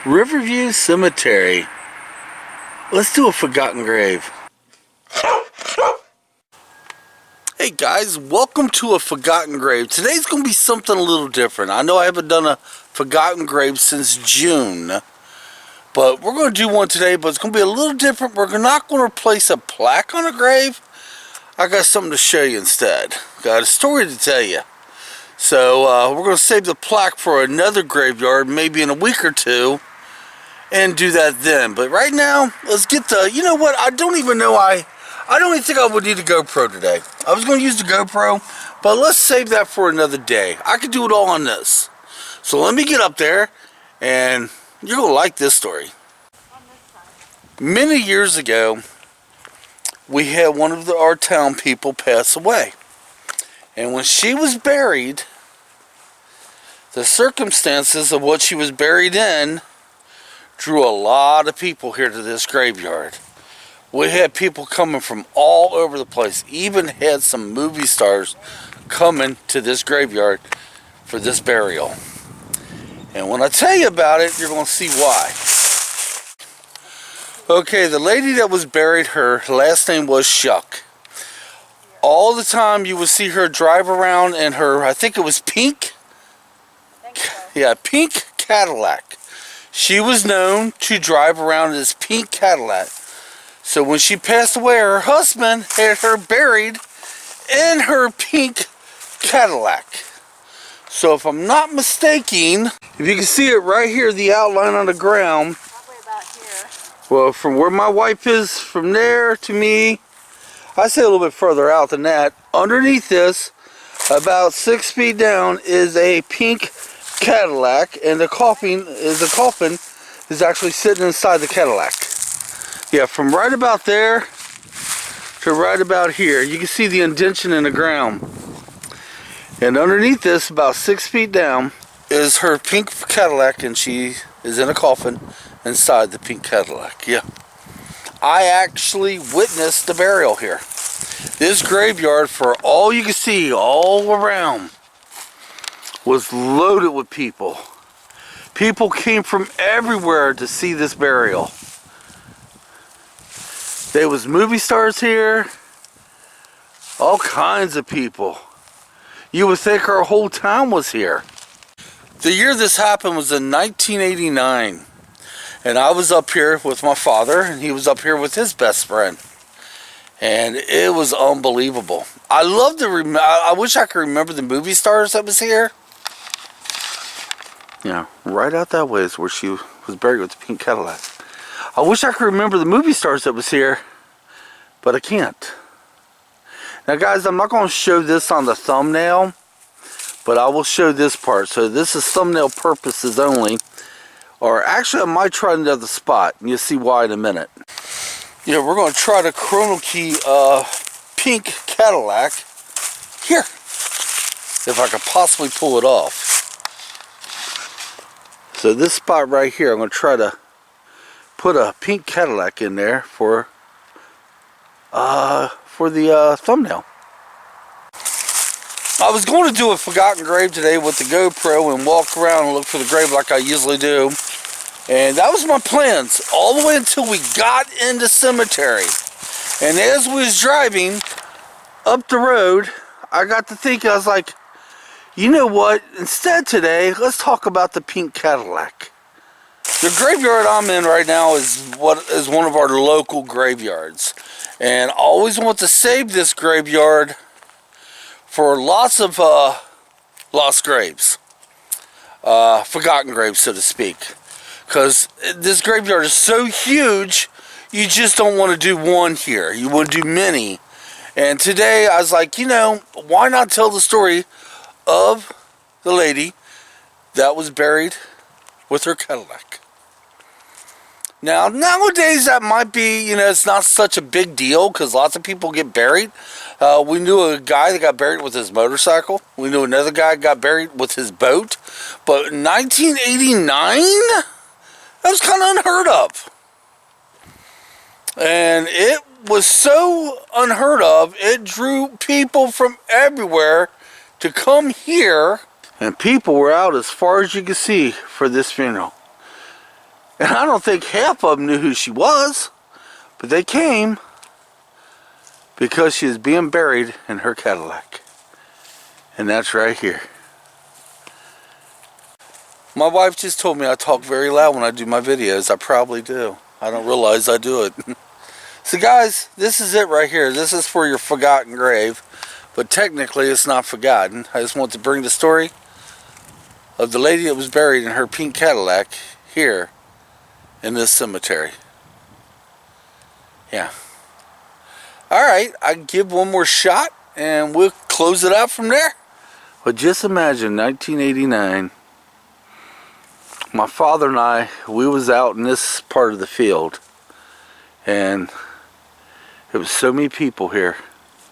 Riverview Cemetery. Let's do a forgotten grave. Hey guys, welcome to a forgotten grave. Today's going to be something a little different. I know I haven't done a forgotten grave since June, but we're going to do one today, but it's going to be a little different. We're not going to replace a plaque on a grave. I got something to show you instead. Got a story to tell you. So we're going to save the plaque for another graveyard, maybe in a week or two, and do that then. But right now, let's get the, you know what, I don't even think I would need a GoPro today. I was going to use the GoPro, but let's save that for another day. I could do it all on this. So let me get up there, and you're going to like this story. Many years ago, we had one of our town people pass away. And when she was buried, the circumstances of what she was buried in drew a lot of people here to this graveyard. We had people coming from all over the place. Even had some movie stars coming to this graveyard for this burial. And when I tell you about it, you're going to see why. Okay, the lady that was buried, her last name was Shuck. All the time you would see her drive around in her, I think it was pink? Yeah, pink Cadillac. She was known to drive around in this pink Cadillac. So when she passed away, her husband had her buried in her pink Cadillac. So if I'm not mistaken, if you can see it right here, the outline on the ground. Probably about here. Well, from where my wife is, from there to me, I say a little bit further out than that. Underneath this, about 6 feet down, is a pink Cadillac, and the coffin is actually sitting inside the Cadillac. Yeah, from right about there to right about here, you can see the indentation in the ground. And underneath this, about 6 feet down, is her pink Cadillac, and she is in a coffin inside the pink Cadillac. Yeah. I actually witnessed the burial here. This graveyard, for all you can see all around, was loaded with people. People came from everywhere to see this burial. There was movie stars here, all kinds of people. You would think our whole town was here. The year this happened was in 1989. And I was up here with my father, and he was up here with his best friend. And it was unbelievable. I wish I could remember the movie stars that was here. Yeah, right out that way is where she was buried with the pink Cadillac. I wish I could remember the movie stars that was here, but I can't. Now guys, I'm not going to show this on the thumbnail, but I will show this part. So this is thumbnail purposes only. Or actually, I might try another spot, and you'll see why in a minute. Yeah, we're going to try the chrono key pink Cadillac here, if I could possibly pull it off. So this spot right here, I'm going to try to put a pink Cadillac in there for the thumbnail. I was going to do a forgotten grave today with the GoPro and walk around and look for the grave like I usually do. And that was my plans all the way until we got in the cemetery. And as we was driving up the road, I got to thinking, I was like, you know what? Instead today, let's talk about the pink Cadillac. The graveyard I'm in right now is one of our local graveyards. And I always want to save this graveyard for lots of lost graves. Forgotten graves, so to speak. Because this graveyard is so huge, you just don't want to do one here. You want to do many. And today I was like, you know, why not tell the story of the lady that was buried with her Cadillac. Now, nowadays that might be, you know, it's not such a big deal because lots of people get buried. We knew a guy that got buried with his motorcycle. We knew another guy got buried with his boat. But in 1989, that was kind of unheard of. And it was so unheard of, it drew people from everywhere to come here. And people were out as far as you could see for this funeral. And I don't think half of them knew who she was. But they came because she is being buried in her Cadillac. And that's right here. My wife just told me I talk very loud when I do my videos. I probably do. I don't realize I do it. So guys, this is it right here. This is for your forgotten grave. But technically it's not forgotten. I just want to bring the story of the lady that was buried in her pink Cadillac here in this cemetery. Yeah. Alright, I can give one more shot and we'll close it out from there. But just imagine 1989. My father and I, we was out in this part of the field. And there was so many people here.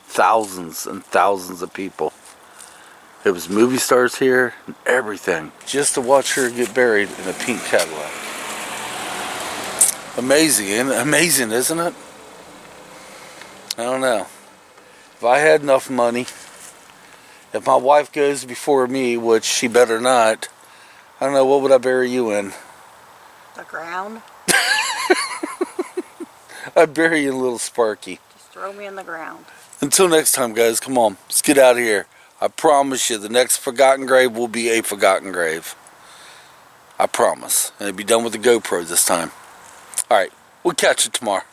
Thousands and thousands of people. There was movie stars here and everything. Just to watch her get buried in a pink Cadillac. Amazing, isn't it? I don't know. If I had enough money, if my wife goes before me, which she better not, I don't know, what would I bury you in? The ground? I'd bury you in a little Sparky. Just throw me in the ground. Until next time, guys, come on. Let's get out of here. I promise you, the next forgotten grave will be a forgotten grave. I promise. And it'll be done with the GoPro this time. Alright, we'll catch you tomorrow.